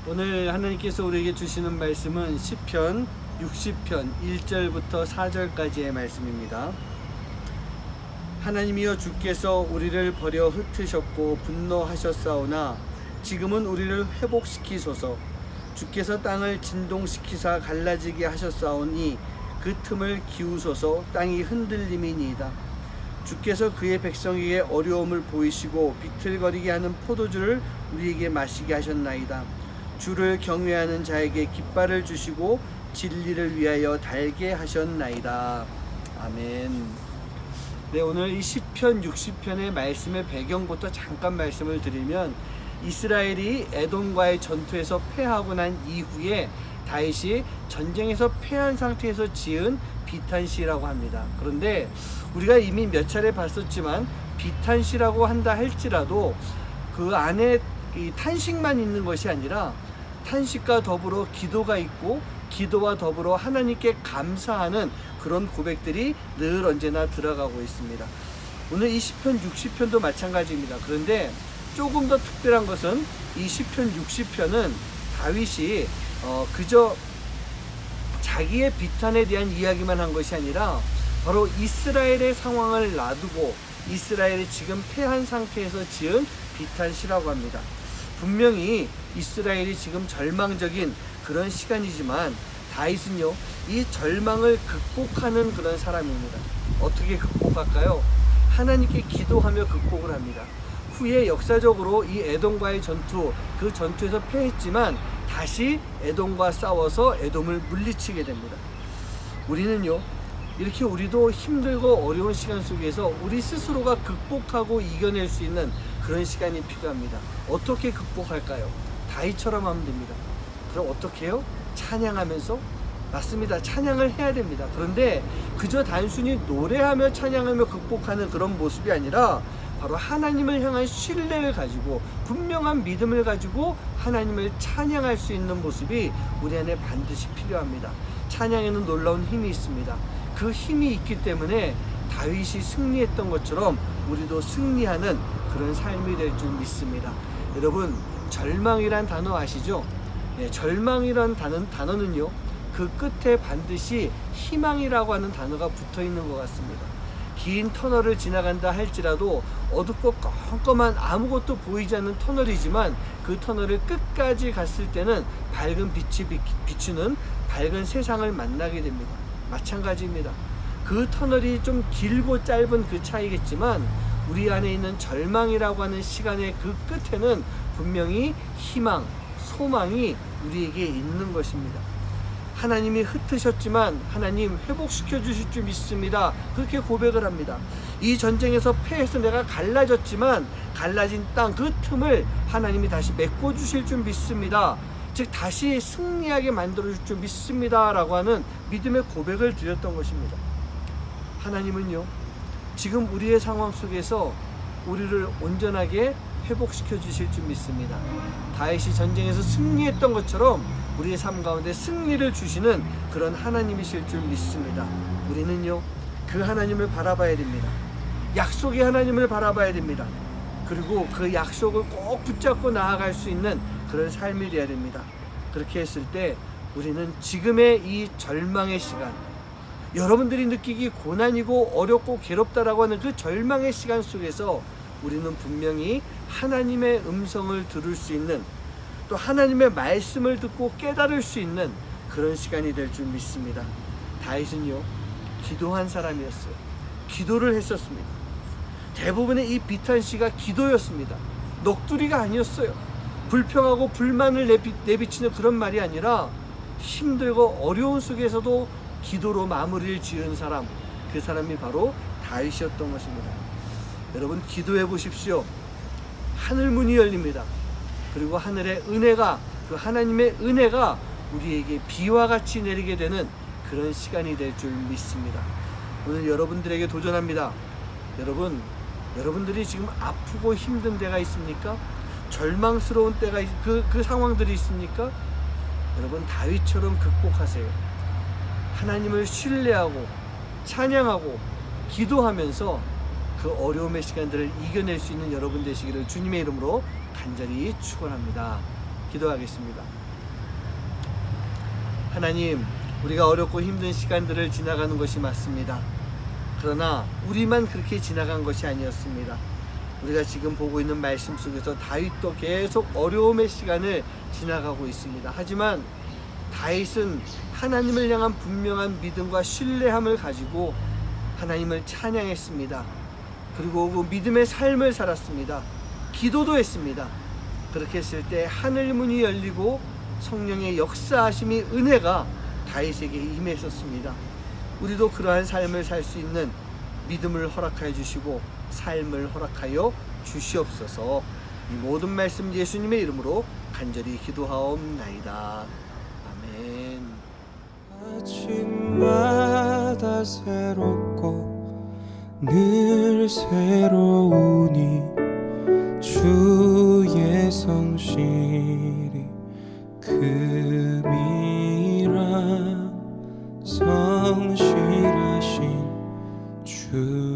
오늘 하나님께서 우리에게 주시는 말씀은 시편 60편 1절부터 4절까지의 말씀입니다. 하나님이여, 주께서 우리를 버려 흩으셨고 분노하셨사오나 지금은 우리를 회복시키소서. 주께서 땅을 진동시키사 갈라지게 하셨사오니 그 틈을 기우소서. 땅이 흔들림이니이다. 주께서 그의 백성에게 어려움을 보이시고 비틀거리게 하는 포도주를 우리에게 마시게 하셨나이다. 주를 경외하는 자에게 깃발을 주시고 진리를 위하여 달게 하셨나이다. 아멘. 네, 오늘 이 시편 60편의 말씀의 배경부터 잠깐 말씀을 드리면, 이스라엘이 에돔과의 전투에서 패하고 난 이후에 다윗이 전쟁에서 패한 상태에서 지은 비탄시라고 합니다. 그런데 우리가 이미 몇 차례 봤었지만 비탄시라고 한다 할지라도 그 안에 이 탄식만 있는 것이 아니라 탄식과 더불어 기도가 있고, 기도와 더불어 하나님께 감사하는 그런 고백들이 늘 언제나 들어가고 있습니다. 오늘 이 시편 60편도 마찬가지입니다. 그런데 조금 더 특별한 것은 이 시편 60편은 다윗이 그저 자기의 비탄에 대한 이야기만 한 것이 아니라 바로 이스라엘의 상황을 놔두고 이스라엘이 지금 패한 상태에서 지은 비탄시라고 합니다. 분명히 이스라엘이 지금 절망적인 그런 시간이지만 다윗은요, 이 절망을 극복하는 그런 사람입니다. 어떻게 극복할까요? 하나님께 기도하며 극복을 합니다. 후에 역사적으로 이 에돔과의 전투, 그 전투에서 패했지만 다시 에돔과 싸워서 에돔을 물리치게 됩니다. 우리는요, 이렇게 우리도 힘들고 어려운 시간 속에서 우리 스스로가 극복하고 이겨낼 수 있는 그런 시간이 필요합니다. 어떻게 극복할까요? 다윗처럼 하면 됩니다. 그럼 어떻게 해요? 찬양하면서? 맞습니다. 찬양을 해야 됩니다. 그런데 그저 단순히 노래하며 찬양하며 극복하는 그런 모습이 아니라 바로 하나님을 향한 신뢰를 가지고 분명한 믿음을 가지고 하나님을 찬양할 수 있는 모습이 우리 안에 반드시 필요합니다. 찬양에는 놀라운 힘이 있습니다. 그 힘이 있기 때문에 다윗이 승리했던 것처럼 우리도 승리하는 그런 삶이 될 줄 믿습니다. 여러분, 절망이란 단어 아시죠? 네, 절망이란 단어는요, 그 끝에 반드시 희망이라고 하는 단어가 붙어 있는 것 같습니다. 긴 터널을 지나간다 할지라도 어둡고 껌껌한 아무것도 보이지 않는 터널이지만 그 터널을 끝까지 갔을 때는 밝은 빛이 비추는 밝은 세상을 만나게 됩니다. 마찬가지입니다. 그 터널이 좀 길고 짧은 그 차이겠지만 우리 안에 있는 절망이라고 하는 시간의 그 끝에는 분명히 희망, 소망이 우리에게 있는 것입니다. 하나님이 흩으셨지만 하나님 회복시켜 주실 줄 믿습니다. 그렇게 고백을 합니다. 이 전쟁에서 패해서 내가 갈라졌지만 갈라진 땅 그 틈을 하나님이 다시 메꿔 주실 줄 믿습니다. 즉 다시 승리하게 만들어 줄 줄 믿습니다 라고 하는 믿음의 고백을 드렸던 것입니다. 하나님은요, 지금 우리의 상황 속에서 우리를 온전하게 회복시켜 주실 줄 믿습니다. 다윗이 전쟁에서 승리했던 것처럼 우리의 삶 가운데 승리를 주시는 그런 하나님이실 줄 믿습니다. 우리는요, 그 하나님을 바라봐야 됩니다. 약속의 하나님을 바라봐야 됩니다. 그리고 그 약속을 꼭 붙잡고 나아갈 수 있는 그런 삶이 되어야 됩니다. 그렇게 했을 때 우리는 지금의 이 절망의 시간, 여러분들이 느끼기 고난이고 어렵고 괴롭다라고 하는 그 절망의 시간 속에서 우리는 분명히 하나님의 음성을 들을 수 있는, 또 하나님의 말씀을 듣고 깨달을 수 있는 그런 시간이 될 줄 믿습니다. 다윗은요, 기도한 사람이었어요. 기도를 했었습니다. 대부분의 이 비탄시가 기도였습니다. 넋두리가 아니었어요. 불평하고 불만을 내비치는 그런 말이 아니라 힘들고 어려운 속에서도 기도로 마무리를 지은 사람, 그 사람이 바로 다윗이었던 것입니다. 여러분, 기도해 보십시오. 하늘 문이 열립니다. 그리고 하늘의 은혜가, 그 하나님의 은혜가 우리에게 비와 같이 내리게 되는 그런 시간이 될 줄 믿습니다. 오늘 여러분들에게 도전합니다. 여러분들이 지금 아프고 힘든 때가 있습니까? 절망스러운 때가 그 상황들이 있습니까? 여러분, 다윗처럼 극복하세요. 하나님을 신뢰하고 찬양하고 기도하면서 그 어려움의 시간들을 이겨낼 수 있는 여러분 되시기를 주님의 이름으로 간절히 축원합니다. 기도하겠습니다. 하나님, 우리가 어렵고 힘든 시간들을 지나가는 것이 맞습니다. 그러나 우리만 그렇게 지나간 것이 아니었습니다. 우리가 지금 보고 있는 말씀 속에서 다윗도 계속 어려움의 시간을 지나가고 있습니다. 하지만 다윗은 하나님을 향한 분명한 믿음과 신뢰함을 가지고 하나님을 찬양했습니다. 그리고 그 믿음의 삶을 살았습니다. 기도도 했습니다. 그렇게 했을 때 하늘 문이 열리고 성령의 역사하심이, 은혜가 다윗에게 임했었습니다. 우리도 그러한 삶을 살 수 있는 믿음을 허락하여 주시고 삶을 허락하여 주시옵소서. 이 모든 말씀 예수님의 이름으로 간절히 기도하옵나이다. 아멘. 아침마다 새롭고 늘 새로우니 주의 성실이 금이라 성실하신 주